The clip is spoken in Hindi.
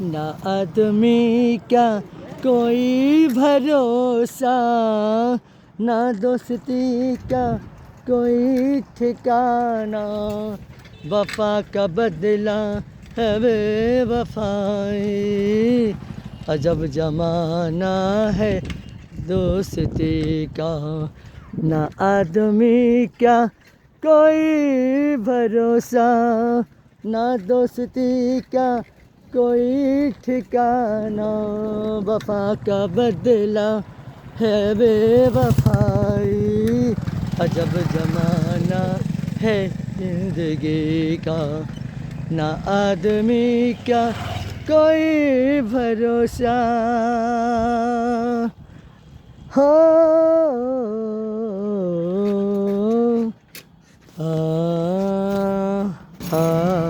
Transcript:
ना आदमी का कोई भरोसा, ना दोस्ती का कोई ठिकाना, वफा का बदला है बेवफाई। अजब जमाना है दोस्ती का, ना आदमी का कोई भरोसा, ना दोस्ती का कोई ठिकाना, वफा का बदला है बेवफाई। अजब जमाना है जिंदगी का, ना आदमी का कोई भरोसा। हो आ, आ,